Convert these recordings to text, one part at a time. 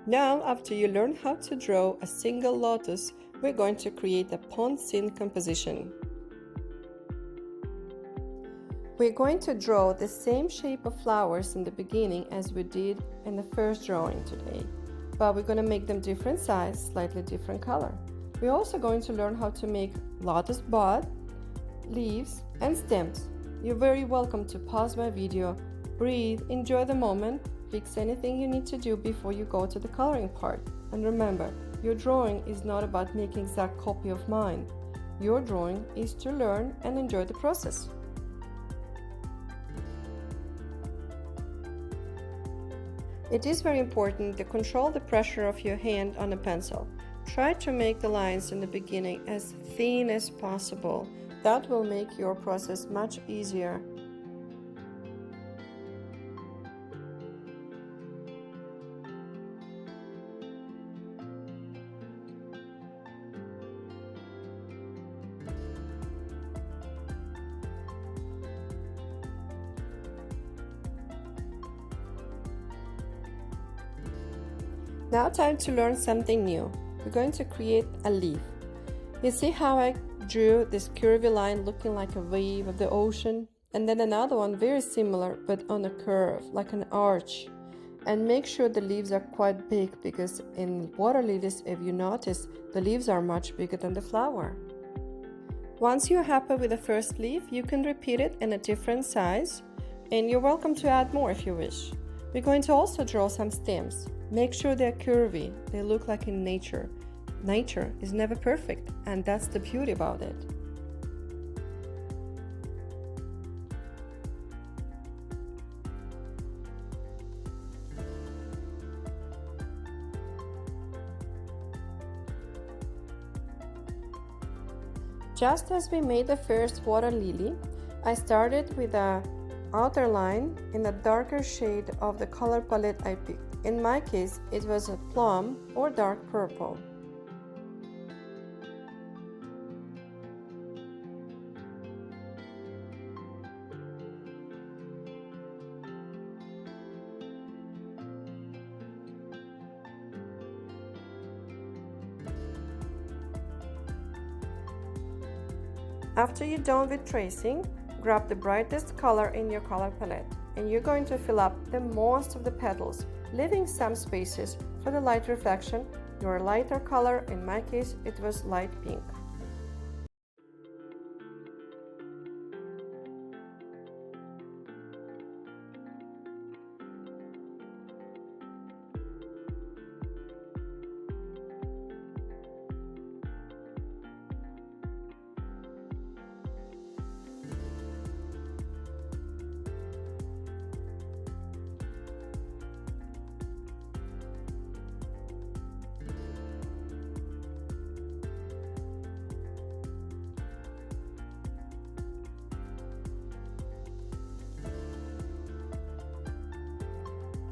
Now, after you learn how to draw a single lotus, we're going to create a pond scene composition. We're going to draw the same shape of flowers in the beginning as we did in the first drawing today, but we're going to make them different size, slightly different color. We're also going to learn how to make lotus bud, leaves, and stems. You're very welcome to pause my video, breathe, enjoy the moment, fix anything you need to do before you go to the coloring part. And remember, your drawing is not about making an exact copy of mine. Your drawing is to learn and enjoy the process. It is very important to control the pressure of your hand on a pencil. Try to make the lines in the beginning as thin as possible. That will make your process much easier. Now time to learn something new. We're going to create a leaf. You see how I drew this curvy line looking like a wave of the ocean? And then another one very similar but on a curve, like an arch. And make sure the leaves are quite big, because in water lilies, if you notice, the leaves are much bigger than the flower. Once you're happy with the first leaf, you can repeat it in a different size, and you're welcome to add more if you wish. We're going to also draw some stems. Make sure they're curvy, they look like in nature. Nature is never perfect, and that's the beauty about it. Just as we made the first water lily, I started with an outer line in a darker shade of the color palette I picked. In my case, it was a plum or dark purple. After you're done with tracing, grab the brightest color in your color palette, and you're going to fill up the most of the petals, leaving some spaces for the light reflection. Your lighter color, in my case, it was light pink.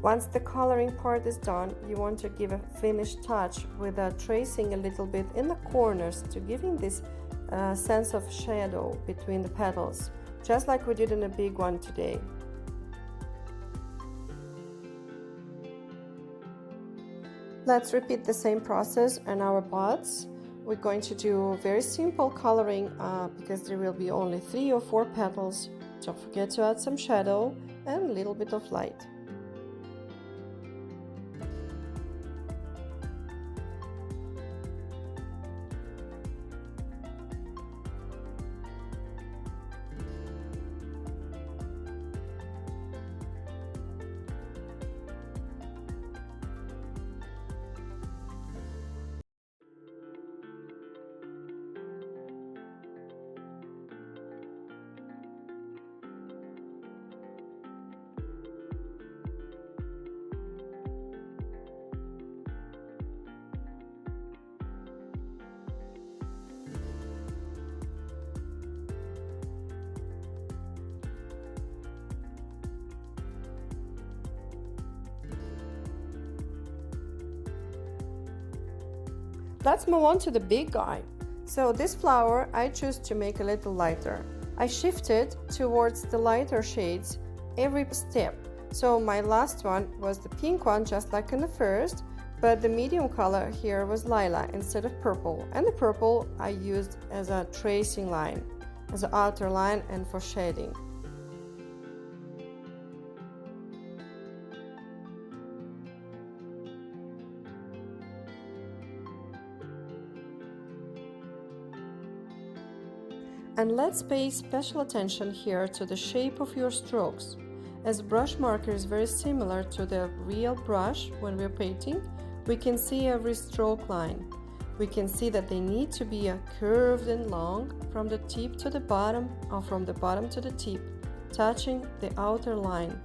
Once the coloring part is done, you want to give a finished touch with tracing a little bit in the corners to giving this sense of shadow between the petals, just like we did in a big one today. Let's repeat the same process on our buds. We're going to do very simple coloring because there will be only 3 or 4 petals. Don't forget to add some shadow and a little bit of light. Let's move on to the big guy. So this flower I choose to make a little lighter. I shifted towards the lighter shades every step. So my last one was the pink one, just like in the first, but the medium color here was lilac instead of purple, and the purple I used as a tracing line, as an outer line and for shading. And let's pay special attention here to the shape of your strokes. As brush marker is very similar to the real brush when we're painting, we can see every stroke line. We can see that they need to be curved and long from the tip to the bottom or from the bottom to the tip, touching the outer line.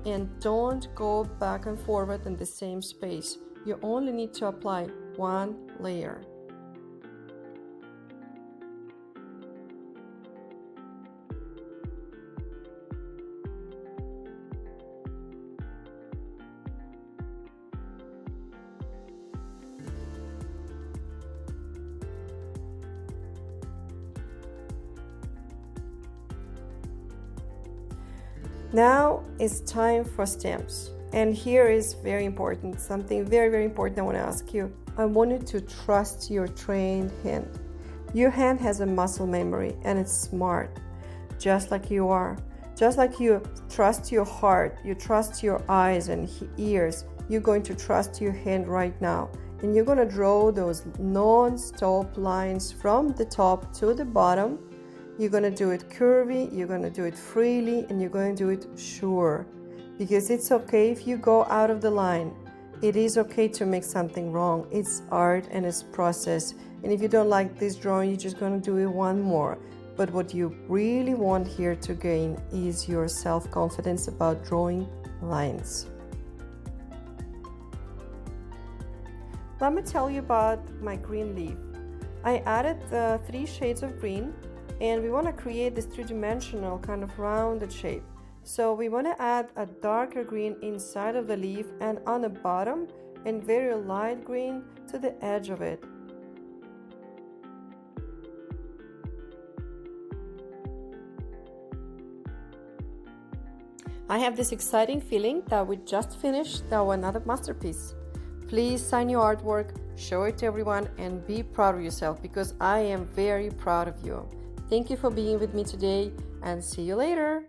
And don't go back and forward in the same space. You only need to apply one layer. Now it's time for stems. And here is very important, something very important I want to ask you. I want you to trust your trained hand. Your hand has a muscle memory and it's smart, just like you are. Just like you trust your heart, you trust your eyes and ears, you're going to trust your hand right now. And you're going to draw those non-stop lines from the top to the bottom. You're going to do it curvy, you're going to do it freely, and you're going to do it sure. Because it's okay if you go out of the line. It is okay to make something wrong. It's art and it's process. And if you don't like this drawing, you're just going to do it one more. But what you really want here to gain is your self-confidence about drawing lines. Let me tell you about my green leaf. I added 3 shades of green, and we want to create this three-dimensional kind of rounded shape. So we want to add a darker green inside of the leaf and on the bottom, and very light green to the edge of it. I have this exciting feeling that we just finished another masterpiece. Please sign your artwork, show it to everyone, and be proud of yourself, because I am very proud of you. Thank you for being with me today, and see you later.